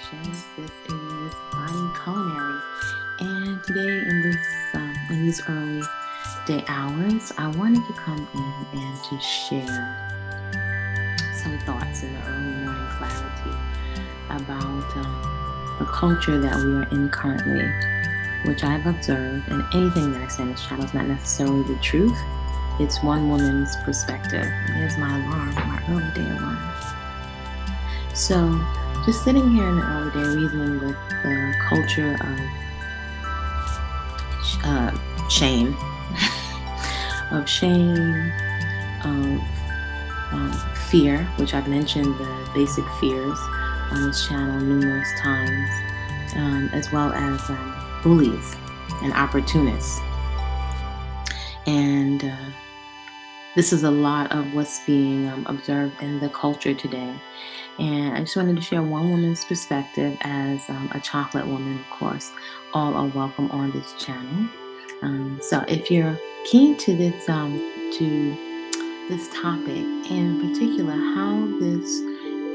Productions. This is Body-Culinary, and today in these early day hours, I wanted to come in and to share some thoughts in the early morning clarity about the culture that we are in currently, which I've observed, and anything that I say in this channel is not necessarily the truth. It's one woman's perspective. And here's my alarm, my early day alarm. So, just sitting here in the early day reasoning with the culture of shame, of shame, of fear, which I've mentioned the basic fears on this channel numerous times, as well as bullies and opportunists. And this is a lot of what's being observed in the culture today. And I just wanted to share one woman's perspective as a chocolate woman, of course. All are welcome on this channel. So if you're keen to this topic, in particular, how this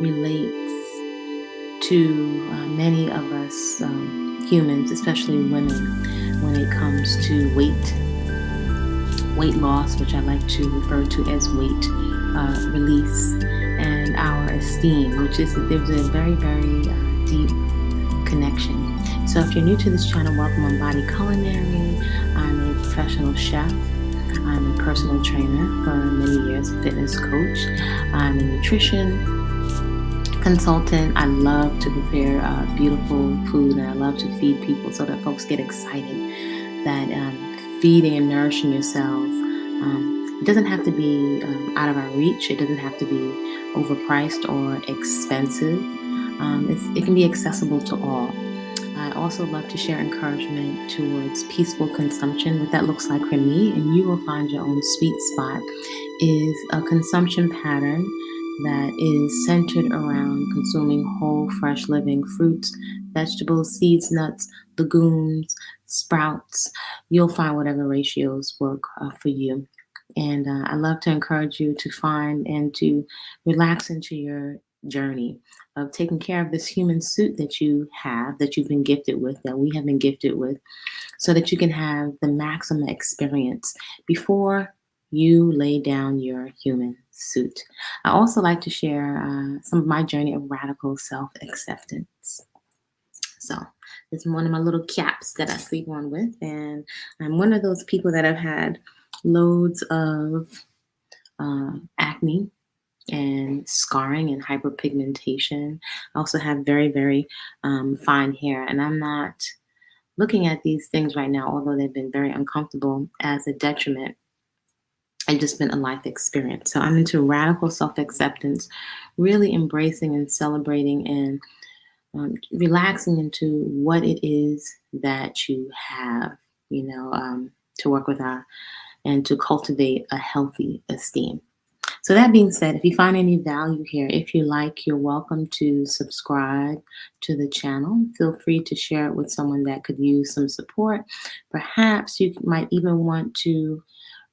relates to many of us humans, especially women, when it comes to weight loss, which I like to refer to as weight release, and our esteem, which is there's a very, very deep connection. So if you're new to this channel, welcome on Body-Culinary. I'm a professional chef. I'm a personal trainer for many years, a fitness coach. I'm a nutrition consultant. I love to prepare beautiful food, and I love to feed people so that folks get excited that feeding and nourishing yourselves it doesn't have to be out of our reach. It doesn't have to be overpriced or expensive. It can be accessible to all. I also love to share encouragement towards peaceful consumption. What that looks like for me, and you will find your own sweet spot, is a consumption pattern that is centered around consuming whole, fresh, living fruits, vegetables, seeds, nuts, legumes, sprouts. You'll find whatever ratios work for you. And I love to encourage you to find and to relax into your journey of taking care of this human suit that you have, that you've been gifted with, that we have been gifted with, so that you can have the maximum experience before you lay down your human suit. I also like to share some of my journey of radical self-acceptance. So this is one of my little caps that I sleep on with, and I'm one of those people that have had loads of acne and scarring and hyperpigmentation. I also have very, very fine hair, and I'm not looking at these things right now, although they've been very uncomfortable, as a detriment. It's just been a life experience. So I'm into radical self-acceptance, really embracing and celebrating and relaxing into what it is that you have, to work with and to cultivate a healthy esteem. So that being said, if you find any value here, if you like, you're welcome to subscribe to the channel. Feel free to share it with someone that could use some support. Perhaps you might even want to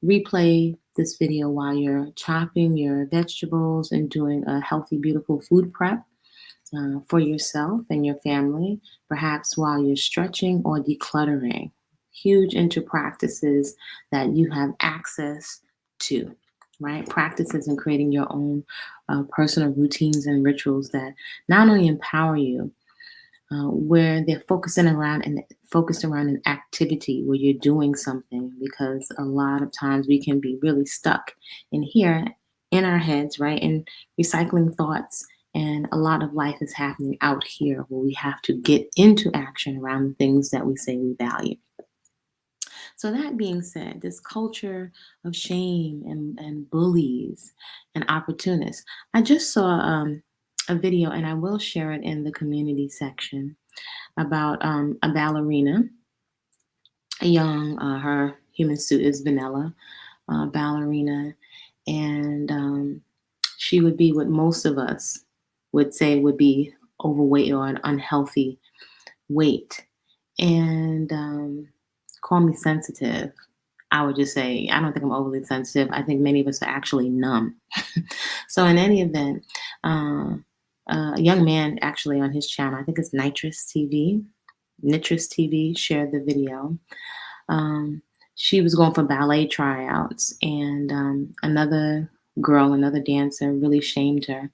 replay this video while you're chopping your vegetables and doing a healthy, beautiful food prep for yourself and your family, perhaps while you're stretching or decluttering. Huge into practices that you have access to, right? Practices in creating your own personal routines and rituals that not only empower you, where they're focused around an activity where you're doing something, because a lot of times we can be really stuck in here in our heads, right? And recycling thoughts. And a lot of life is happening out here where we have to get into action around the things that we say we value. So that being said, this culture of shame and bullies and opportunists, I just saw a video, and I will share it in the community section, about a ballerina, a young, her human suit is vanilla, ballerina, and she would be what most of us would say would be overweight or an unhealthy weight. And call me sensitive. I would just say, I don't think I'm overly sensitive. I think many of us are actually numb. So in any event, a young man actually on his channel. I think it's Nitrous TV shared the video. Um, she was going for ballet tryouts, and another girl, another dancer, really shamed her.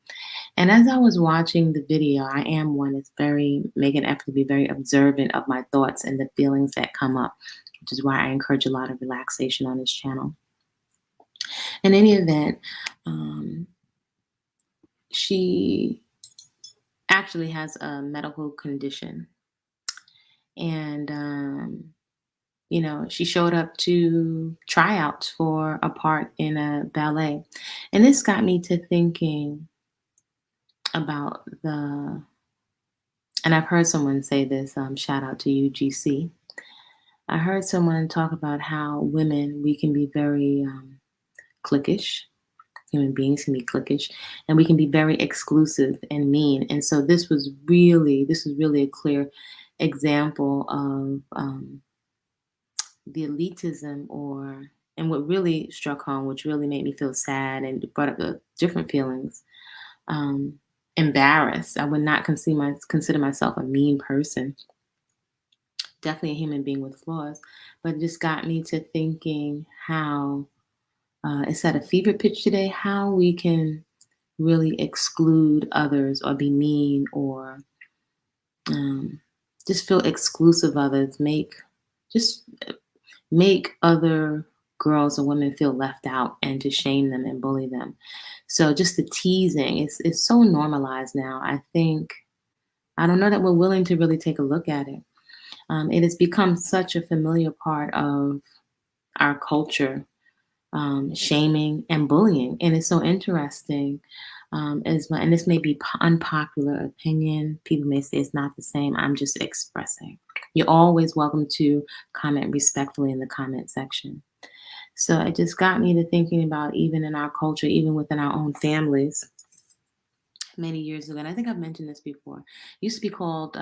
And as I was watching the video, I am one that's very make an effort to be very observant of my thoughts and the feelings that come up, which is why I encourage a lot of relaxation on this channel. In any event, um, she actually has a medical condition, and she showed up to tryouts for a part in a ballet, and this got me to thinking about and I've heard someone say this, shout out to UGC. I heard someone talk about how women, we can be very cliquish. Human beings can be cliquish, and we can be very exclusive and mean. And so this was really a clear example of the elitism, and what really struck home, which really made me feel sad and brought up the different feelings. Um, Embarrassed. I would not consider myself a mean person. Definitely a human being with flaws, but it just got me to thinking how it's at a fever pitch today. How we can really exclude others or be mean or um, just feel exclusive of others. Just make other girls or women feel left out and to shame them and bully them. So just the teasing is so normalized now. I don't know that we're willing to really take a look at it. It has become such a familiar part of our culture, shaming and bullying, and it's so interesting. And this may be unpopular opinion. People may say it's not the same. I'm just expressing. You're always welcome to comment respectfully in the comment section. So it just got me to thinking about, even in our culture, even within our own families, many years ago, and I think I've mentioned this before, it used to be called,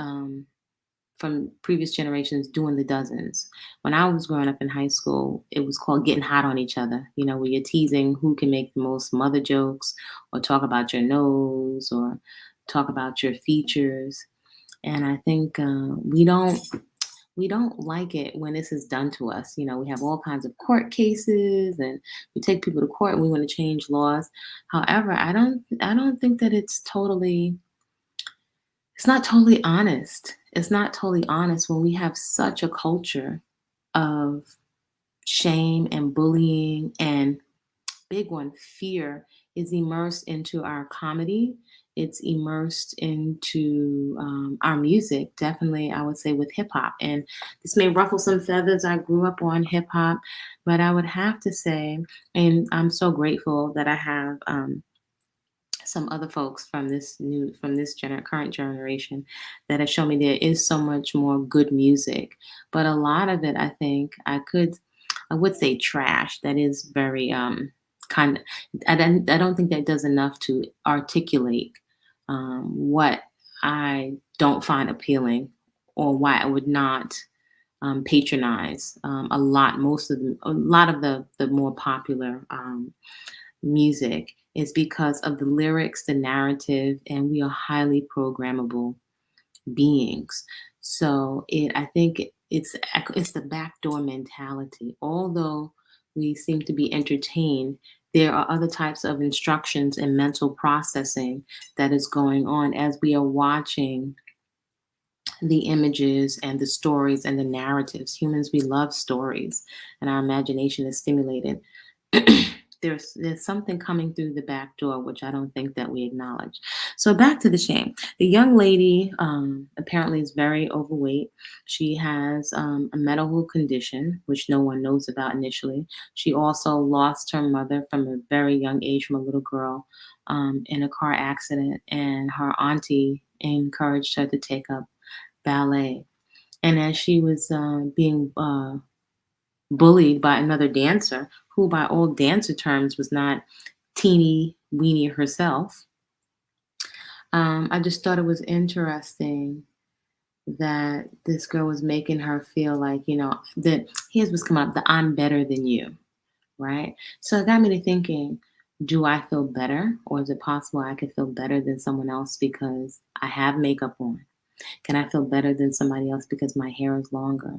from previous generations, doing the dozens. When I was growing up in high school, it was called getting hot on each other, where you're teasing who can make the most mother jokes or talk about your nose or talk about your features. And I think we don't like it when this is done to us. We have all kinds of court cases, and we take people to court and we want to change laws. However, I don't think that it's not totally honest. It's not totally honest when we have such a culture of shame and bullying, and big one, fear, is immersed into our comedy. It's immersed into our music. Definitely, I would say with hip hop. And this may ruffle some feathers. I grew up on hip hop, but I would have to say, and I'm so grateful that I have some other folks from this current generation that have shown me there is so much more good music. But a lot of it, I think, I would say trash. That is very kind of, I don't think that does enough to articulate what I don't find appealing, or why I would not patronize a lot of the more popular music, is because of the lyrics, the narrative, and we are highly programmable beings. So I think it's the backdoor mentality. Although we seem to be entertained, there are other types of instructions and mental processing that is going on as we are watching the images and the stories and the narratives. Humans, we love stories, and our imagination is stimulated. There's something coming through the back door, which I don't think that we acknowledge. So back to the shame. The young lady apparently is very overweight. She has a medical condition, which no one knows about initially. She also lost her mother from a very young age, from a little girl, in a car accident, and her auntie encouraged her to take up ballet. And as she was being bullied by another dancer, who by all dancer terms was not teeny weeny herself, I just thought it was interesting that this girl was making her feel like, that here's what's come up, that I'm better than you, right? So it got me to thinking, Do I feel better, or is it possible I could feel better than someone else because I have makeup on? Can I feel better than somebody else because my hair is longer?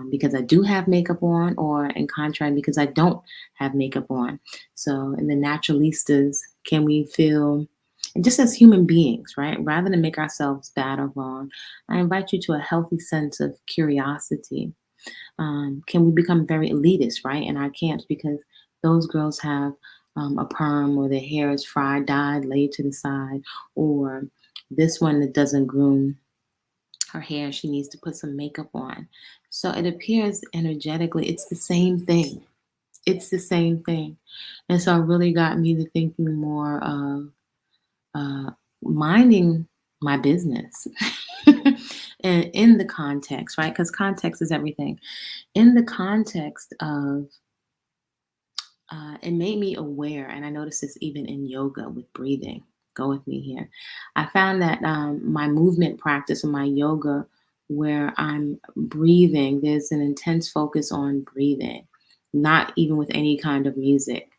Because I do have makeup on, or in contrast, because I don't have makeup on. So, in the naturalistas, can we feel, and just as human beings, right? Rather than make ourselves bad or wrong, I invite you to a healthy sense of curiosity. Can we become very elitist, right, in our camps because those girls have a perm, or their hair is fried, dyed, laid to the side, or this one that doesn't groom her hair, she needs to put some makeup on. So it appears energetically, it's the same thing. It's the same thing. And so it really got me to thinking more of uh, minding my business. And in the context, right? Because context is everything. In the context of, it made me aware, and I noticed this even in yoga with breathing. Go with me here. I found that my movement practice or my yoga, where I'm breathing, there's an intense focus on breathing, not even with any kind of music.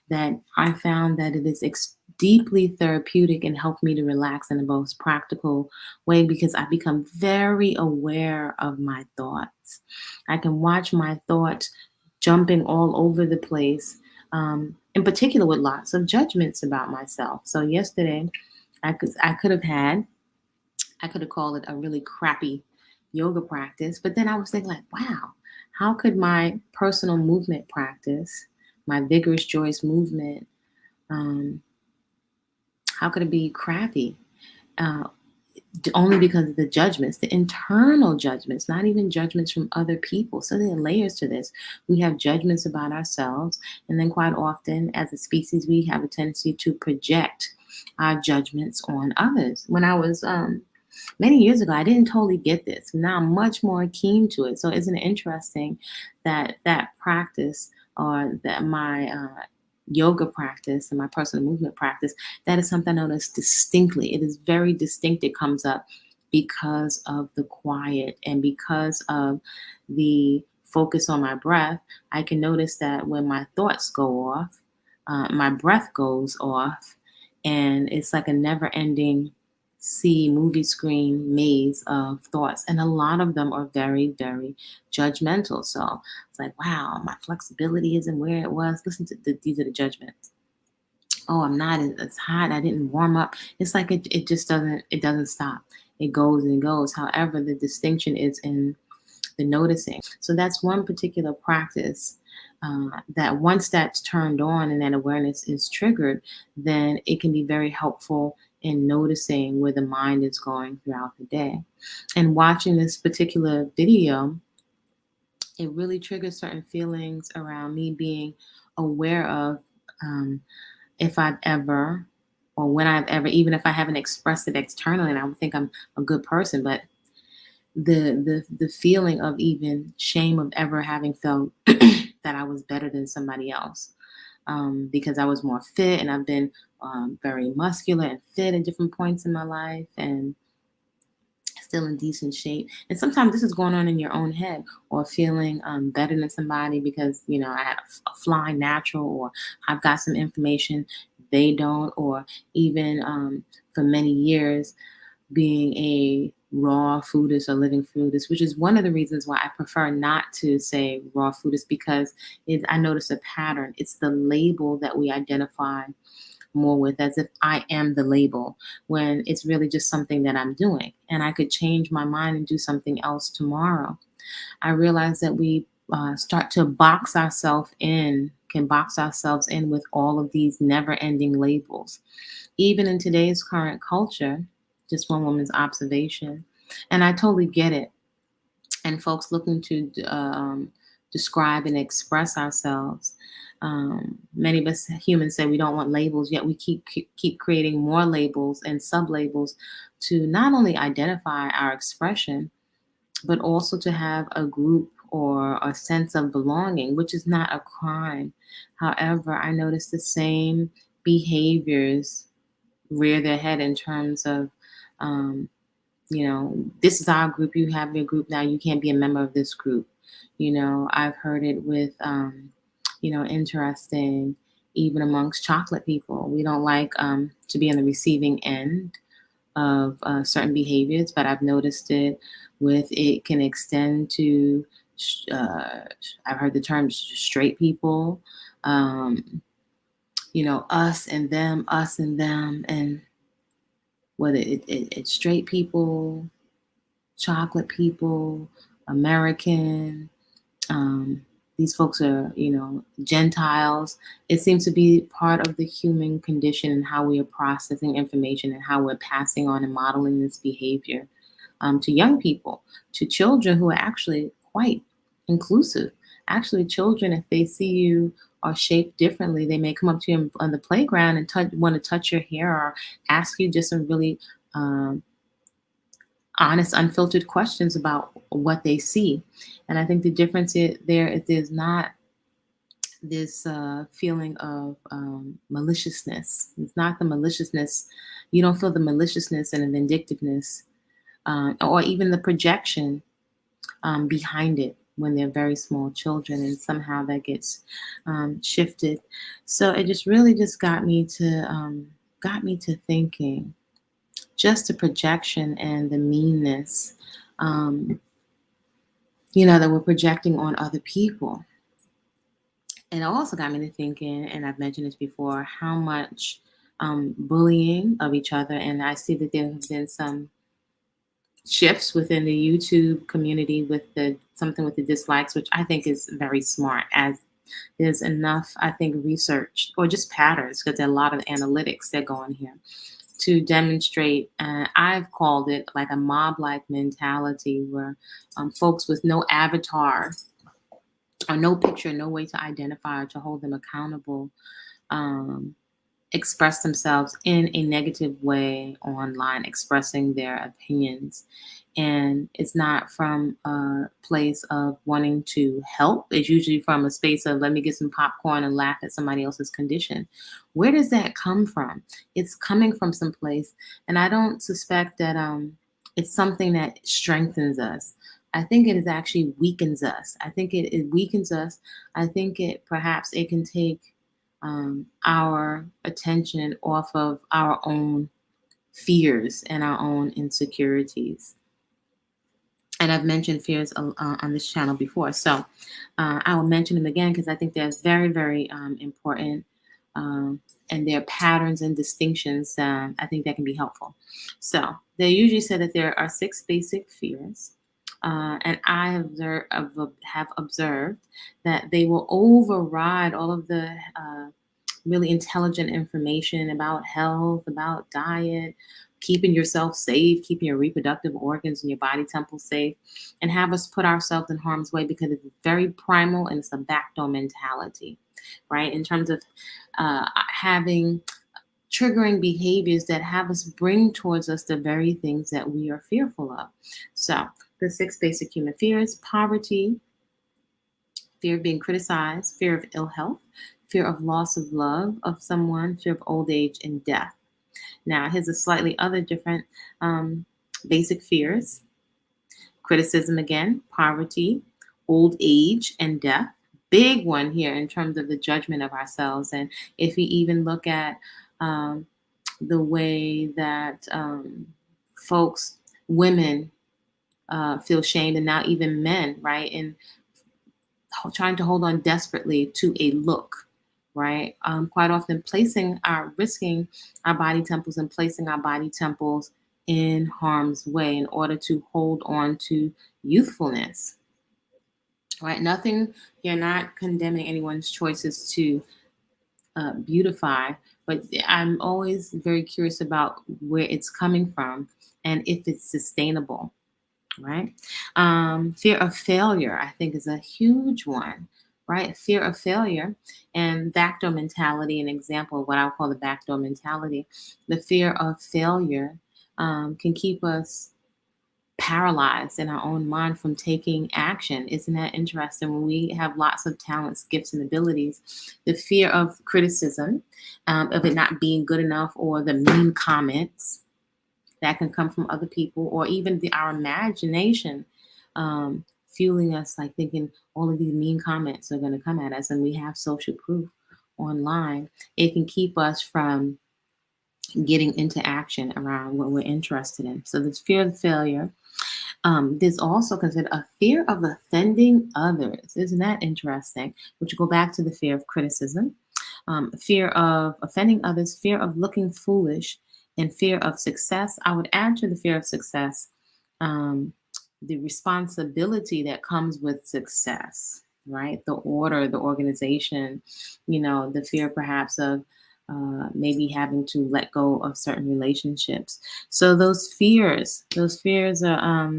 That I found that it is deeply therapeutic and helped me to relax in the most practical way because I become very aware of my thoughts. I can watch my thoughts jumping all over the place, in particular with lots of judgments about myself. So yesterday, I could have called it a really crappy yoga practice, but then I was thinking like, wow, how could my personal movement practice, my vigorous, joyous movement, um, how could it be crappy? Uh, only because of the judgments, the internal judgments, not even judgments from other people. So there are layers to this. We have judgments about ourselves, and then quite often, as a species, we have a tendency to project our judgments on others. When I was many years ago, I didn't totally get this. Now I'm much more keen to it. So isn't it interesting that that practice, or that my yoga practice and my personal movement practice, that is something I notice distinctly. It is very distinct. It comes up because of the quiet and because of the focus on my breath. I can notice that when my thoughts go off, my breath goes off, and it's like a never ending movie screen maze of thoughts. And a lot of them are very, very judgmental. So it's like, wow, my flexibility isn't where it was. Listen to these are the judgments. Oh, I'm not as hot. I didn't warm up. It's like it just doesn't stop. It goes and goes. However, the distinction is in the noticing. So that's one particular practice, that once that's turned on and that awareness is triggered, then it can be very helpful in noticing where the mind is going throughout the day. And watching this particular video, it really triggers certain feelings around me being aware of, um, if I've ever, or when I've ever, even if I haven't expressed it externally, and I would think I'm a good person, but the feeling of even shame of ever having felt that I was better than somebody else, because I was more fit, and I've been very muscular and fit at different points in my life, and still in decent shape. And sometimes this is going on in your own head, or feeling better than somebody because I had a flying natural, or I've got some information they don't, or even for many years being a raw foodist or living foodist, which is one of the reasons why I prefer not to say raw foodist, because I notice a pattern. It's the label that we identify more with, as if I am the label, when it's really just something that I'm doing. And I could change my mind and do something else tomorrow. I realize that we start to can box ourselves in with all of these never ending labels. Even in today's current culture, just one woman's observation. And I totally get it. And folks looking to describe and express ourselves. Many of us humans say we don't want labels, yet we keep creating more labels and sub labels to not only identify our expression, but also to have a group or a sense of belonging, which is not a crime. However, I notice the same behaviors rear their head in terms of, um, this is our group, you have your group now, you can't be a member of this group. I've heard it with, interesting. even amongst chocolate people. We don't like to be on the receiving end of certain behaviors, but I've noticed it with it can extend to, I've heard the term straight people, um, us and them, and whether it's straight people, chocolate people, American, um, these folks are, Gentiles. It seems to be part of the human condition and how we are processing information and how we're passing on and modeling this behavior to young people, to children who are actually quite inclusive. Actually, children, if they see you are shaped differently, they may come up to you on the playground and want to touch your hair or ask you just some really um, honest, unfiltered questions about what they see. And I think the difference there is there's not this feeling of maliciousness. It's not the maliciousness. You don't feel the maliciousness and the vindictiveness, or even the projection behind it when they're very small children, and somehow that gets shifted. So it just really just got me to thinking, just the projection and the meanness, um, that we're projecting on other people. And it also got me to thinking, and I've mentioned this before, how much bullying of each other. And I see that there have been some shifts within the YouTube community with the something with the dislikes, which I think is very smart. As there's enough, I think, research or just patterns, because there are a lot of analytics that go on here to demonstrate. I've called it like a mob-like mentality, where folks with no avatar or no picture, no way to identify or to hold them accountable, um, express themselves in a negative way online, expressing their opinions. And it's not from a place of wanting to help. It's usually from a space of, let me get some popcorn and laugh at somebody else's condition. Where does that come from? It's coming from some place. And I don't suspect that it's something that strengthens us. I think it is actually weakens us. I think it weakens us. I think perhaps it can take our attention off of our own fears and our own insecurities. And I've mentioned fears on this channel before. So I will mention them again because I think they're very, very important. And their patterns and distinctions, I think that can be helpful. So they usually say that there are 6 basic fears. And I have observed that they will override all of the really intelligent information about health, about diet, keeping yourself safe, keeping your reproductive organs and your body temple safe, and have us put ourselves in harm's way because it's very primal and it's a backdoor mentality, right? In terms of having triggering behaviors that have us bring towards us the very things that we are fearful of. So the 6 basic human fears: poverty, fear of being criticized, fear of ill health, fear of loss of love of someone, fear of old age and death. Now, here's a slightly other different basic fears: criticism again, poverty, old age, and death. Big one here in terms of the judgment of ourselves. And if you even look at the way that women feel shamed, and now even men, right? And trying to hold on desperately to a look, right? Quite often risking our body temples and placing our body temples in harm's way in order to hold on to youthfulness, right? Nothing, you're not condemning anyone's choices to beautify, but I'm always very curious about where it's coming from and if it's sustainable, right? Fear of failure, I think, is a huge one, right? Fear of failure and backdoor mentality, an example of what I'll call the backdoor mentality. The fear of failure can keep us paralyzed in our own mind from taking action. Isn't that interesting? When we have lots of talents, gifts, and abilities, the fear of criticism, of it not being good enough, or the mean comments that can come from other people, or even our imagination fueling us, like thinking all of these mean comments are going to come at us, and we have social proof online, it can keep us from getting into action around what we're interested in. So there's fear of failure. There's also considered a fear of offending others. Isn't that interesting? Which go back to the fear of criticism, fear of offending others, fear of looking foolish, and fear of success. I would add to the fear of success um, the responsibility that comes with success, right? The order, the organization, the fear perhaps of maybe having to let go of certain relationships. So those fears are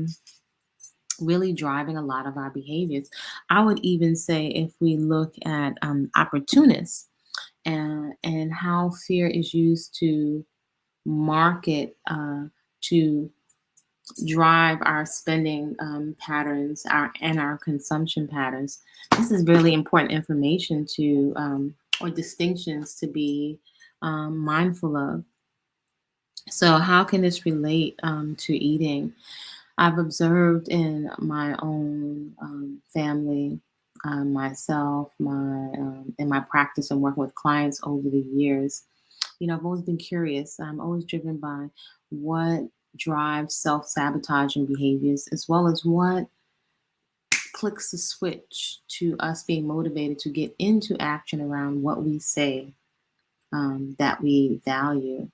really driving a lot of our behaviors. I would even say if we look at opportunists and how fear is used to market to drive our spending patterns our consumption patterns. This is really important information to or distinctions to be mindful of. So how can this relate to eating? I've observed in my own family, myself, in my practice and working with clients over the years. I've always been curious. I'm always driven by what drives self-sabotaging behaviors, as well as what clicks the switch to us being motivated to get into action around what we say that we value.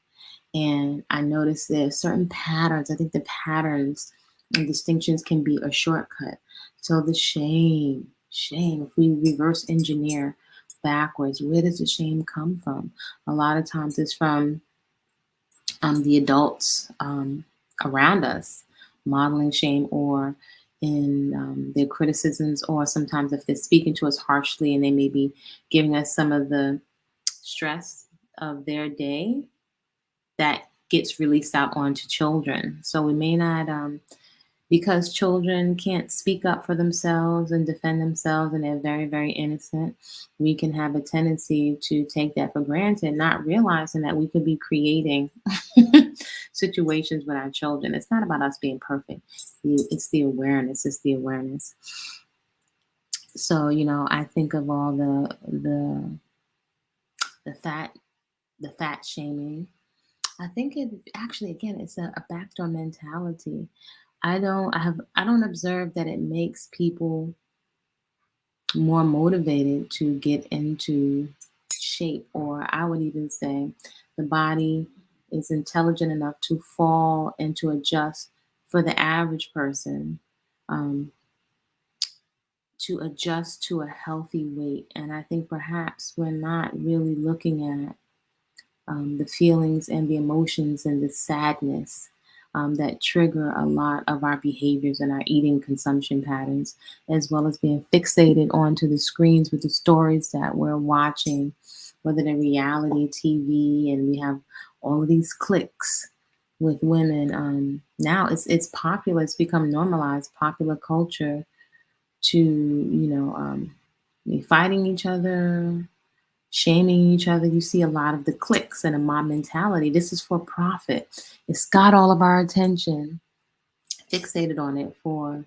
And I noticed there are certain patterns. I think the patterns and distinctions can be a shortcut. So the shame, if we reverse engineer backwards, where does the shame come from? A lot of times it's from the adults around us modeling shame, or in their criticisms, or sometimes if they're speaking to us harshly and they may be giving us some of the stress of their day that gets released out onto children. So we may not, because children can't speak up for themselves and defend themselves, and they're very, very innocent, we can have a tendency to take that for granted, not realizing that we could be creating situations with our children. It's not about us being perfect. It's the awareness. It's the awareness. So, I think of all the fat, the fat shaming. I think it actually, again, it's a backdoor mentality. I don't observe that it makes people more motivated to get into shape, or I would even say the body is intelligent enough to fall and to adjust for the average person, um, to adjust to a healthy weight. And I think perhaps we're not really looking at the feelings and the emotions and the sadness that trigger a lot of our behaviors and our eating consumption patterns, as well as being fixated onto the screens with the stories that we're watching, whether they're reality TV, and we have all of these clicks with women. Now it's popular. It's become normalized, popular culture to be fighting each other, shaming each other. You see a lot of the cliques and a mob mentality. This is for profit. It's got all of our attention fixated on it for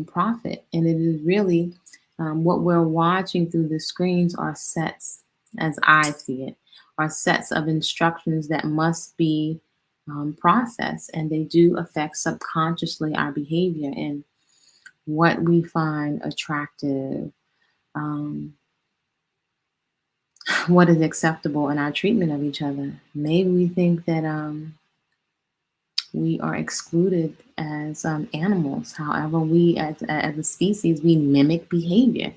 profit. And it is really what we're watching through the screens are sets, as I see it, are sets of instructions that must be processed. And they do affect subconsciously our behavior and what we find attractive. Um, what is acceptable in our treatment of each other. Maybe we think that we are excluded as animals. However, we as a species, we mimic behavior,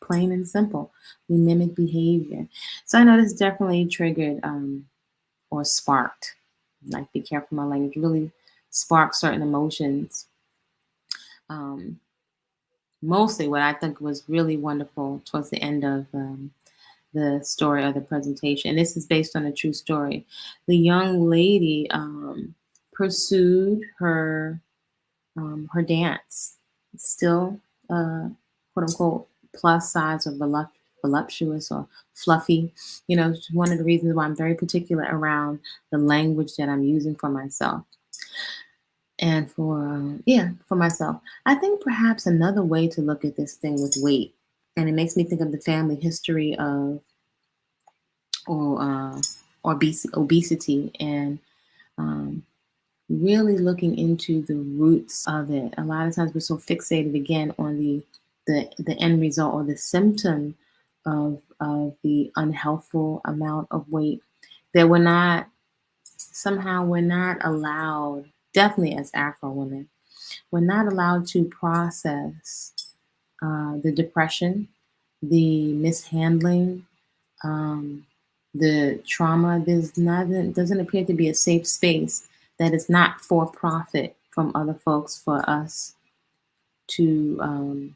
plain and simple. We mimic behavior. So I know this definitely triggered or sparked, like be careful my language, really sparked certain emotions. Um, Mostly what I think was really wonderful towards the end of the story or the presentation. And this is based on a true story. The young lady pursued her dance, still quote unquote plus size or voluptuous or fluffy. It's one of the reasons why I'm very particular around the language that I'm using for myself. And for myself, I think perhaps another way to look at this thing with weight, and it makes me think of the family history of or obesity, and um, really looking into the roots of it. A lot of times we're so fixated again on the end result or the symptom of the unhealthful amount of weight that we're not allowed, definitely as Afro women, we're not allowed to process the depression, the mishandling, um, the trauma. There's nothing, doesn't appear to be a safe space that is not for profit from other folks for us to um,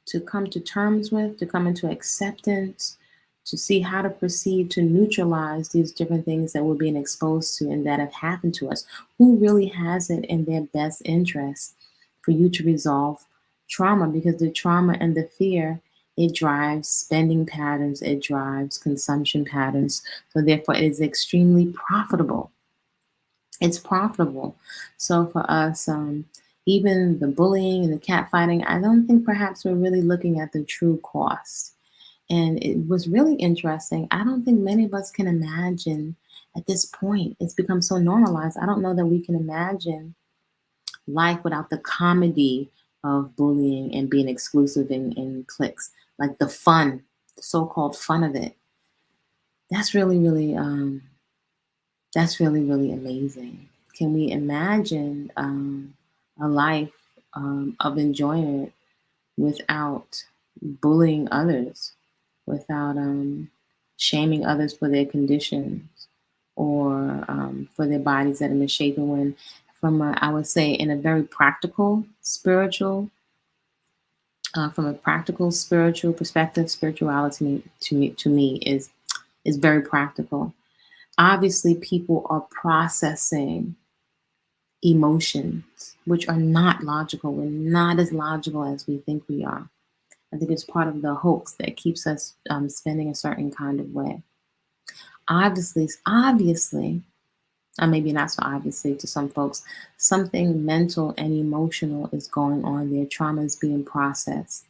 to come to terms with, to come into acceptance, to see how to proceed to neutralize these different things that we're being exposed to and that have happened to us. Who really has it in their best interest for you to resolve trauma? Because the trauma and the fear, it drives spending patterns, it drives consumption patterns. So therefore, it is extremely profitable. It's profitable. So for us, even the bullying and the catfighting, I don't think perhaps we're really looking at the true cost. And it was really interesting. I don't think many of us can imagine at this point. It's become so normalized. I don't know that we can imagine life without the comedy of bullying and being exclusive in cliques, like the fun, the so-called fun of it. That's really, really that's really, really amazing. Can we imagine a life of enjoyment without bullying others, without shaming others for their conditions or for their bodies that are misshapen? When, I would say, in a very practical, spiritual, from a practical, spiritual perspective, spirituality to me is very practical. Obviously, people are processing emotions, which are not logical. We're not as logical as we think we are. I think it's part of the hoax that keeps us spending a certain kind of way. Obviously, or maybe not so obviously to some folks, something mental and emotional is going on there. Trauma is being processed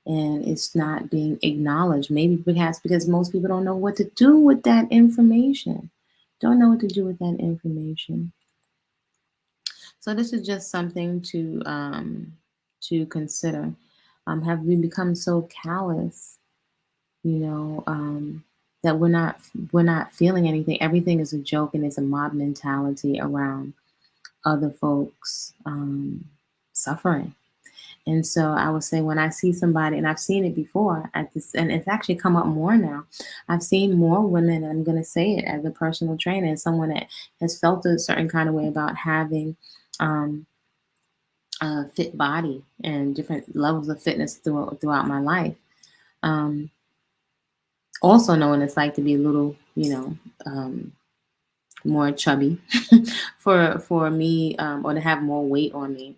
and it's not being acknowledged. Maybe perhaps because most people don't know what to do with that information. Don't know what to do with that information. So this is just something to consider. Have we become so callous, you know, that we're not feeling anything? Everything is a joke, and it's a mob mentality around other folks suffering. And so I would say when I see somebody, and I've seen it before at this, and it's actually come up more now. I've seen more women, and I'm going to say it as a personal trainer, as someone that has felt a certain kind of way about having um, a fit body and different levels of fitness throughout my life. Um, Also knowing it's like to be a little, more chubby for me, or to have more weight on me.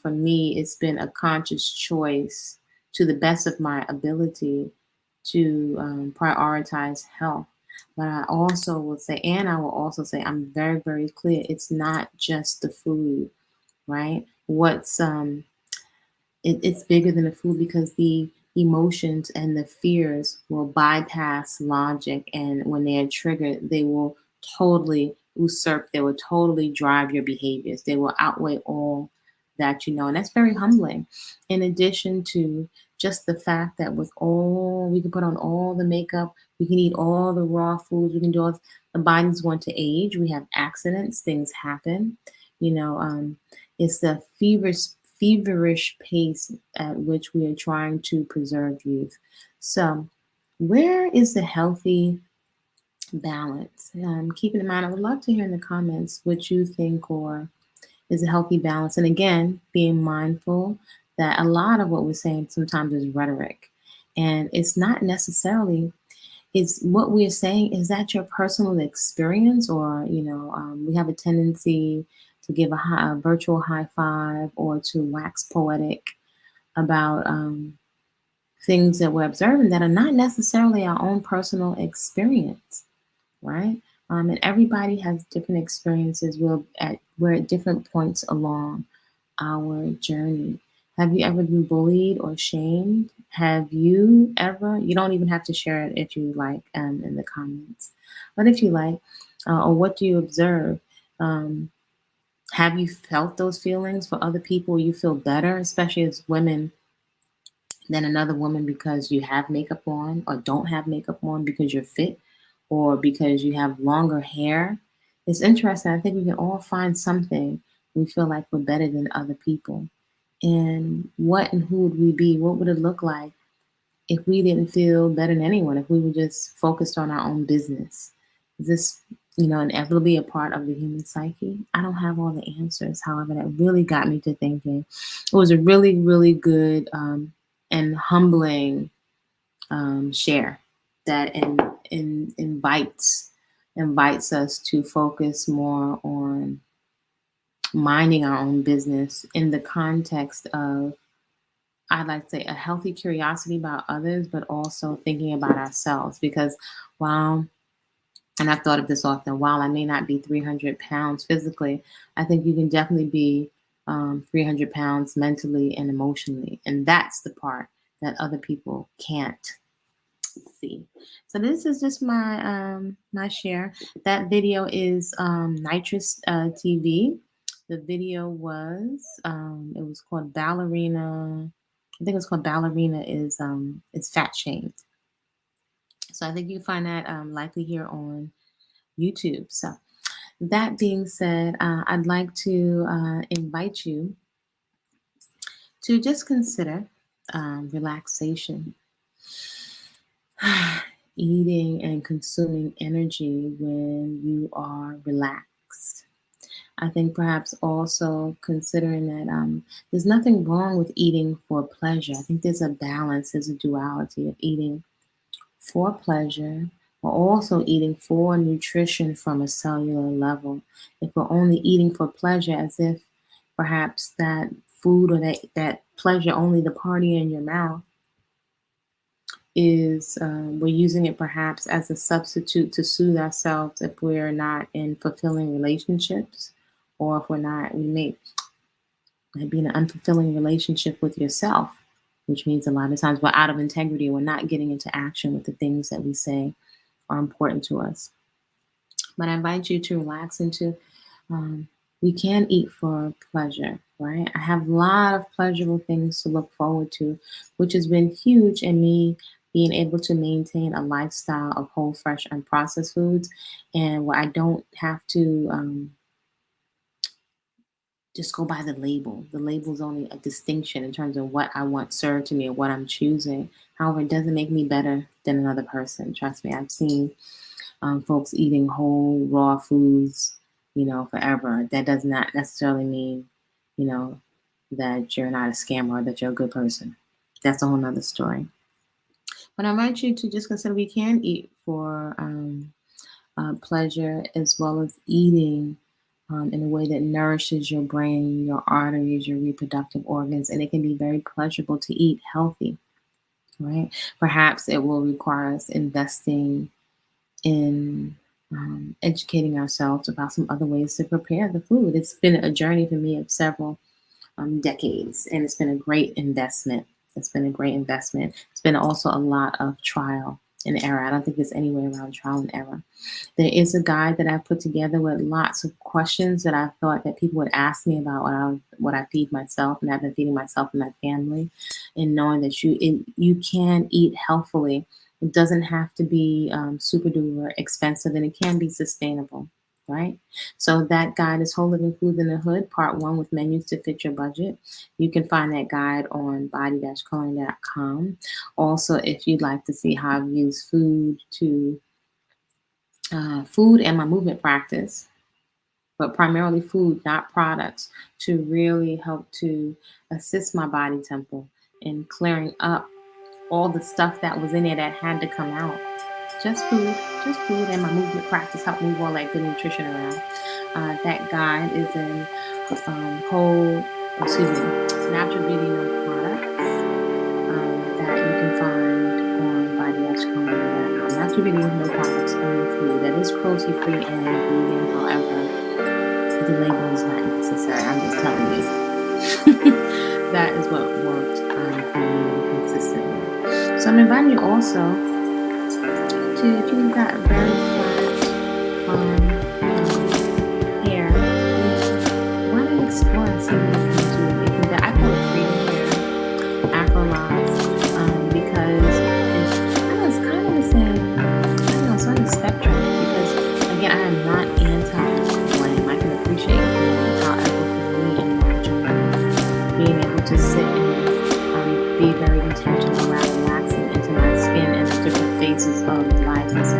For me, it's been a conscious choice to the best of my ability to prioritize health. But I also will say, and I will also say, I'm very, very clear. It's not just the food, right? It's bigger than the food, because the emotions and the fears will bypass logic, and when they are triggered, they will totally usurp, they will totally drive your behaviors, they will outweigh all that, and that's very humbling. In addition to just the fact that with all, we can put on all the makeup, we can eat all the raw foods, we can do all, the body's going to age, we have accidents, things happen, you know um, it's the feverish pace at which we are trying to preserve youth. So, where is the healthy balance? Keeping in mind, I would love to hear in the comments what you think, or is a healthy balance. And again, being mindful that a lot of what we're saying sometimes is rhetoric, and it's not necessarily. It's what we're saying. Is that your personal experience, or we have a tendency to give a virtual high five or to wax poetic about things that we're observing that are not necessarily our own personal experience, right? And everybody has different experiences. We're at different points along our journey. Have you ever been bullied or shamed? Have you ever? You don't even have to share it if you like in the comments, but if you like, or what do you observe? Um, have you felt those feelings for other people? You feel better, especially as women, than another woman because you have makeup on or don't have makeup on because you're fit or because you have longer hair. It's interesting. I think we can all find something we feel like we're better than other people. And what and who would we be? What would it look like if we didn't feel better than anyone, if we were just focused on our own business? Is this, inevitably a part of the human psyche? I don't have all the answers. However, that really got me to thinking. It was a really, really good and humbling share that invites us to focus more on minding our own business in the context of, I'd like to say, a healthy curiosity about others, but also thinking about ourselves. Because while, and I've thought of this often, while I may not be 300 pounds physically, I think you can definitely be 300 pounds mentally and emotionally. And that's the part that other people can't see. So this is just my share. That video is Nitrous TV. The video was it was called Ballerina. I think it was called Ballerina is Fat Shamed. So I think you find that likely here on YouTube. So that being said, I'd like to invite you to just consider relaxation. Eating and consuming energy when you are relaxed. I think perhaps also considering that there's nothing wrong with eating for pleasure. I think there's a balance, there's a duality of eating for pleasure, but also eating for nutrition from a cellular level. If we're only eating for pleasure, as if perhaps that food or that pleasure only the party in your mouth, is we're using it perhaps as a substitute to soothe ourselves if we're not in fulfilling relationships, or if we may be in an unfulfilling relationship with yourself, which means a lot of times we're out of integrity. We're not getting into action with the things that we say are important to us. But I invite you to relax into, we can eat for pleasure, right? I have a lot of pleasurable things to look forward to, which has been huge in me being able to maintain a lifestyle of whole, fresh, unprocessed foods, and where I don't have to just go by the label. The label is only a distinction in terms of what I want served to me or what I'm choosing. However, it doesn't make me better than another person. Trust me, I've seen folks eating whole raw foods, forever. That does not necessarily mean, that you're not a scammer or that you're a good person. That's a whole nother story. But I invite you to just consider we can eat for pleasure, as well as eating in a way that nourishes your brain, your arteries, your reproductive organs, and it can be very pleasurable to eat healthy, right? Perhaps it will require us investing in educating ourselves about some other ways to prepare the food. It's been a journey for me of several decades, and it's been a great investment. It's been a great investment. It's been also a lot of trial and error. I don't think there's any way around trial and error. There is a guide that I've put together with lots of questions that I thought that people would ask me about what I feed myself, and I've been feeding myself and my family, and knowing that you can eat healthfully. It doesn't have to be super duper expensive, and it can be sustainable, right? So that guide is Whole Living Foods in the Hood, Part 1, with menus to fit your budget. You can find that guide on body-culinary.com. Also, if you'd like to see how I've used food and my movement practice, but primarily food, not products, to really help to assist my body temple in clearing up all the stuff that was in there that had to come out. Just food and my movement practice help move all that good nutrition around. That guide is in natural beauty no products that you can find on body-culinary.com. Natural beauty with no products, only food. That is cruelty free and vegan. However, the label is not necessary. I'm just telling you. that is what worked for me consistently. So I'm inviting you also to, if you've got very flat hair, why not explore and see what you can do? You can, I call it freedom hair, AFRO locks, because it's kind of the same. I don't know, it's on the spectrum. Because again, I am not anti-blame. I can appreciate blame. However, for me in my journey, being able to sit and be very intentional around relaxing into my skin and the different phases of life is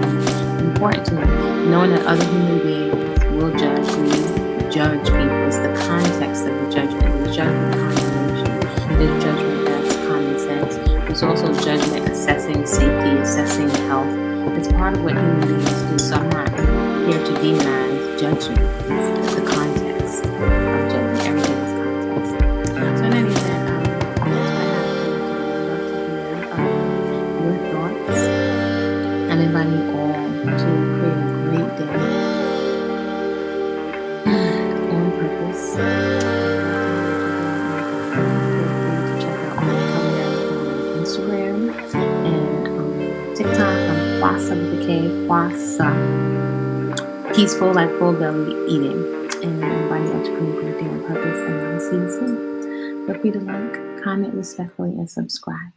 important to me. Knowing that other human beings will judge me, judge people. It's the context of the judgment. There's judgment condemnation. There's judgment that's common sense. There's also judgment assessing safety, assessing health. It's part of what human beings do. So I'm not here to demonize judgment. It's the context of judgment. Everything is context. So in any event, that's what I have for you today. I'd love to hear your thoughts. I'm inviting you all to create a great day on purpose. Feel free to check out my coming on Instagram and TikTok. I'm Kwasa with a K, Kwasa. Peaceful, like full belly eating. And I'm inviting you all to create a great day on purpose. And I will see you soon. Feel free to like, comment respectfully, and subscribe.